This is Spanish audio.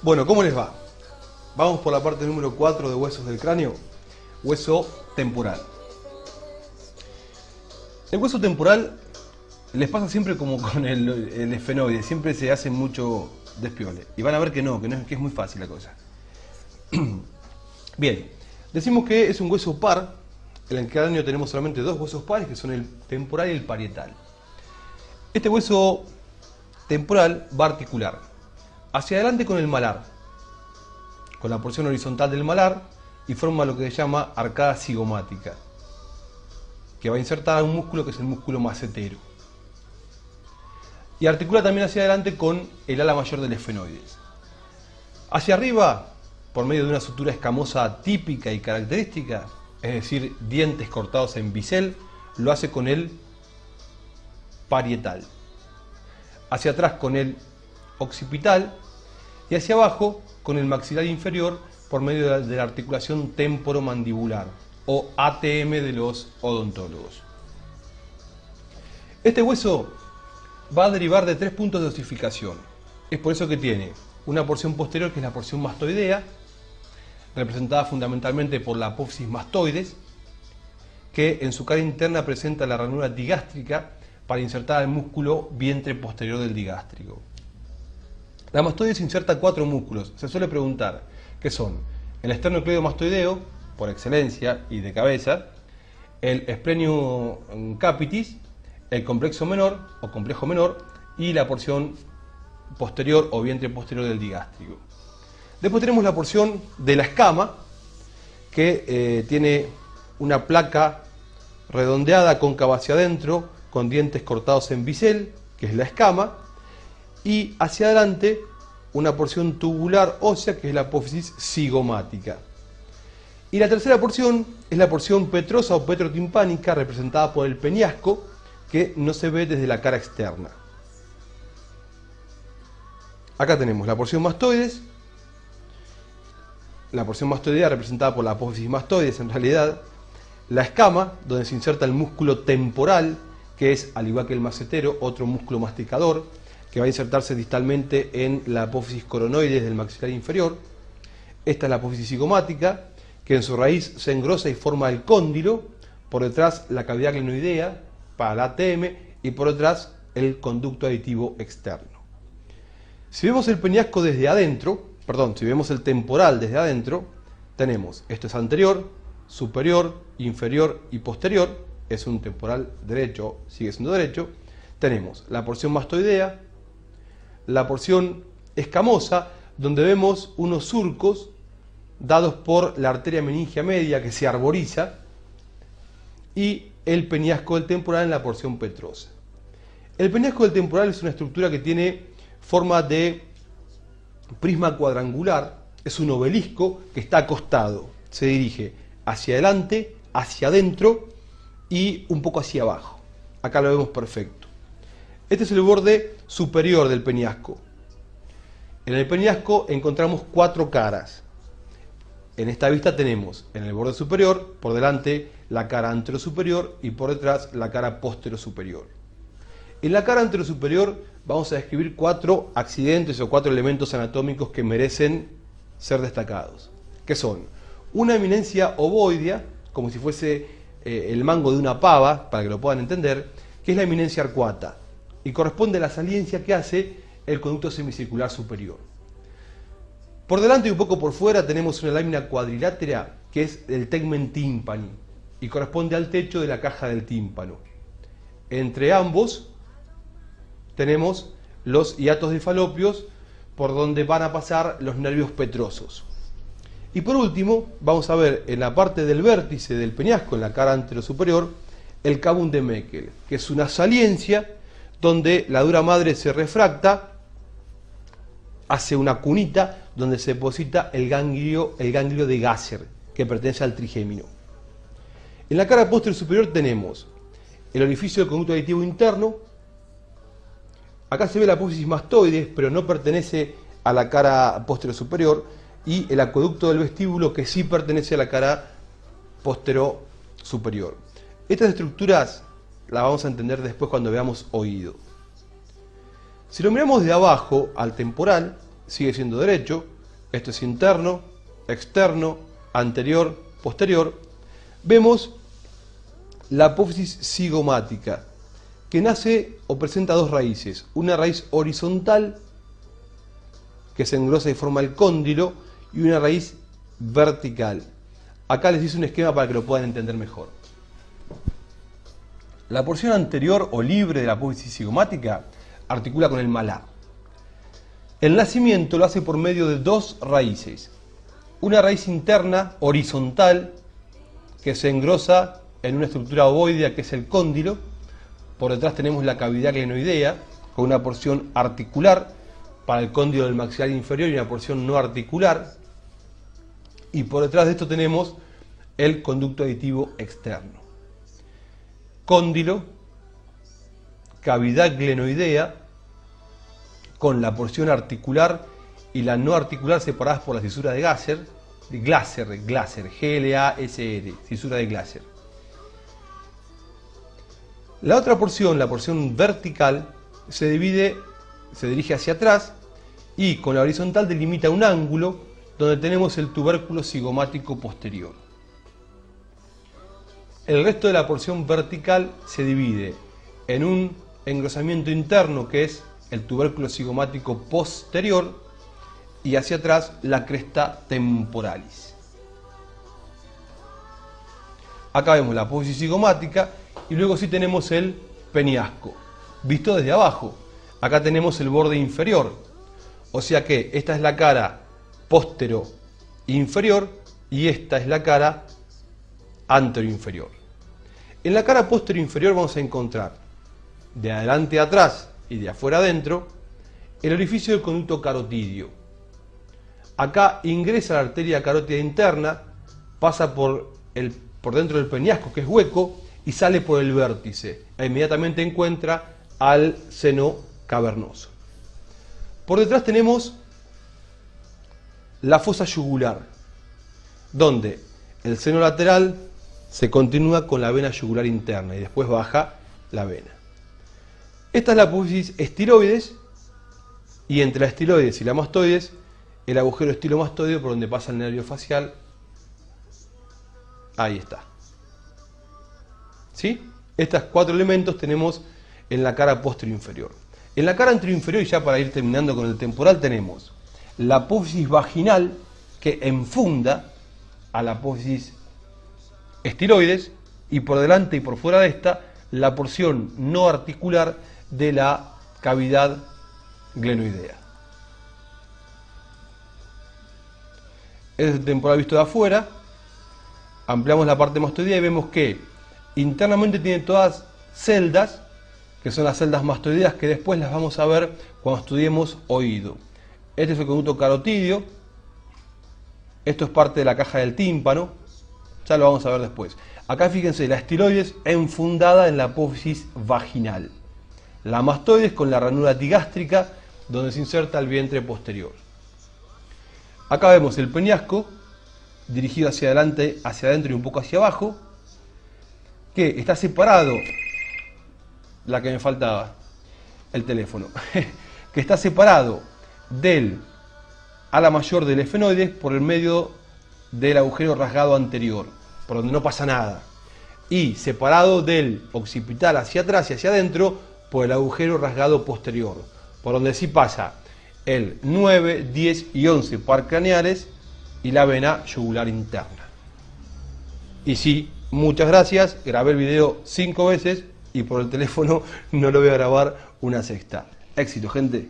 Bueno, ¿cómo les va? Vamos por la parte número 4 de huesos del cráneo, hueso temporal. El hueso temporal les pasa siempre como con el esfenoide, siempre se hace mucho despiole. Y van a ver que es muy fácil la cosa. Bien, decimos que es un hueso par. En el cráneo tenemos solamente dos huesos pares, que son el temporal y el parietal. Este hueso temporal va a articular hacia adelante con el malar, con la porción horizontal del malar, y forma lo que se llama arcada cigomática, que va a insertar a un músculo que es el músculo macetero. Y articula también hacia adelante con el ala mayor del esfenoide. Hacia arriba, por medio de una sutura escamosa típica y característica, es decir, dientes cortados en bisel, lo hace con el parietal. Hacia atrás con el occipital y hacia abajo con el maxilar inferior por medio de la articulación temporomandibular o ATM de los odontólogos. Este hueso va a derivar de tres puntos de osificación. Es por eso que tiene una porción posterior que es la porción mastoidea, representada fundamentalmente por la apófisis mastoides, que en su cara interna presenta la ranura digástrica para insertar el músculo vientre posterior del digástrico. La mastoides inserta cuatro músculos. Se suele preguntar qué son: el esternocleidomastoideo, por excelencia y de cabeza, el splenium capitis, el complexo menor o complejo menor y la porción posterior o vientre posterior del digástrico. Después tenemos la porción de la escama, que tiene una placa redondeada cóncava hacia adentro con dientes cortados en bisel, que es la escama, y hacia adelante una porción tubular ósea, que es la apófisis cigomática. Y la tercera porción es la porción petrosa o petrotimpánica, representada por el peñasco, que no se ve desde la cara externa. Acá tenemos la porción mastoides, la porción mastoidea representada por la apófisis mastoides en realidad, la escama, donde se inserta el músculo temporal, que es, al igual que el macetero, otro músculo masticador, que va a insertarse distalmente en la apófisis coronoides del maxilar inferior. Esta es la apófisis cigomática, que en su raíz se engrosa y forma el cóndilo, por detrás la cavidad glenoidea para la ATM y por detrás el conducto aditivo externo. Si vemos el peñasco desde adentro, si vemos el temporal desde adentro, tenemos, esto es anterior, superior, inferior y posterior, es un temporal derecho, sigue siendo derecho. Tenemos la porción mastoidea, la porción escamosa, donde vemos unos surcos dados por la arteria meningia media que se arboriza, y el peñasco del temporal en la porción petrosa. El peñasco del temporal es una estructura que tiene forma de prisma cuadrangular, es un obelisco que está acostado, se dirige hacia adelante, hacia adentro y un poco hacia abajo. Acá lo vemos perfecto. Este es el borde superior del peñasco. En el peñasco encontramos cuatro caras. En esta vista tenemos en el borde superior, por delante la cara anterosuperior y por detrás la cara posterosuperior. En la cara anterosuperior vamos a describir cuatro accidentes o cuatro elementos anatómicos que merecen ser destacados, que son una eminencia ovoidea, como si fuese el mango de una pava, para que lo puedan entender, que es la eminencia arcuata, y corresponde a la saliencia que hace el conducto semicircular superior. Por delante y un poco por fuera tenemos una lámina cuadrilátera que es el tegmen tímpani y corresponde al techo de la caja del tímpano. Entre ambos tenemos los hiatos de falopios por donde van a pasar los nervios petrosos. Y por último vamos a ver en la parte del vértice del peñasco, en la cara anterosuperior, el cavum de Meckel, que es una saliencia donde la dura madre se refracta, hace una cunita donde se deposita el ganglio de Gasser, que pertenece al trigémino. En la cara posterior superior tenemos el orificio del conducto aditivo interno. Acá se ve la apófisis mastoides, pero no pertenece a la cara posterior superior, y el acueducto del vestíbulo, que sí pertenece a la cara posterior superior. Estas estructuras las vamos a entender después cuando veamos oído. Si lo miramos de abajo al temporal, sigue siendo derecho, esto es interno, externo, anterior, posterior, vemos la apófisis cigomática, que nace o presenta dos raíces, una raíz horizontal, que se engrosa y forma el cóndilo, y una raíz vertical. Acá les hice un esquema para que lo puedan entender mejor. La porción anterior o libre de la apófisis cigomática articula con el malar. El nacimiento lo hace por medio de dos raíces. Una raíz interna horizontal que se engrosa en una estructura ovoidea que es el cóndilo. Por detrás tenemos la cavidad glenoidea con una porción articular para el cóndilo del maxilar inferior y una porción no articular. Y por detrás de esto tenemos el conducto aditivo externo. Cóndilo, cavidad glenoidea con la porción articular y la no articular separadas por la cisura de Glaser, G-L-A-S-R, cisura de Glaser. La otra porción, la porción vertical, se dirige hacia atrás y con la horizontal delimita un ángulo donde tenemos el tubérculo cigomático posterior. El resto de la porción vertical se divide en un engrosamiento interno que es el tubérculo cigomático posterior y hacia atrás la cresta temporalis. Acá vemos la apófisis cigomática y luego sí tenemos el peñasco, visto desde abajo. Acá tenemos el borde inferior, o sea que esta es la cara postero-inferior y esta es la cara antero-inferior. En la cara postero-inferior vamos a encontrar de adelante a atrás y de afuera adentro el orificio del conducto carotidio. Acá ingresa la arteria carótida interna, pasa por dentro del peñasco, que es hueco, y sale por el vértice e inmediatamente encuentra al seno cavernoso. Por detrás tenemos la fosa yugular, donde el seno lateral se continúa con la vena yugular interna y después baja la vena. Esta es la apófisis estiloides y entre la estiloides y la mastoides el agujero estilomastoideo por donde pasa el nervio facial. Ahí está. ¿Sí? Estos cuatro elementos tenemos en la cara posterior-inferior. En la cara anterior-inferior, y ya para ir terminando con el temporal, tenemos la apófisis vaginal que enfunda a la apófisis estiloides y por delante y por fuera de esta la porción no articular de la cavidad glenoidea. Este es el temporal visto de afuera. Ampliamos la parte mastoidea y vemos que internamente tiene todas celdas, que son las celdas mastoideas, que después las vamos a ver cuando estudiemos oído. Este es el conducto carotidio. Esto es parte de la caja del tímpano. Ya lo vamos a ver después. Acá fíjense, la estiloides enfundada en la apófisis vaginal. La mastoides con la ranura epigástrica, donde se inserta el vientre posterior. Acá vemos el peñasco, dirigido hacia adelante, hacia adentro y un poco hacia abajo, que está separado, la que me faltaba, el teléfono, que está separado del ala mayor del efenoides por el medio del agujero rasgado anterior, por donde no pasa nada, y separado del occipital hacia atrás y hacia adentro por el agujero rasgado posterior, por donde sí pasa el 9, 10 y 11 par craneales y la vena yugular interna. Y sí, muchas gracias, grabé el video 5 veces y por el teléfono no lo voy a grabar una sexta. Éxito, gente.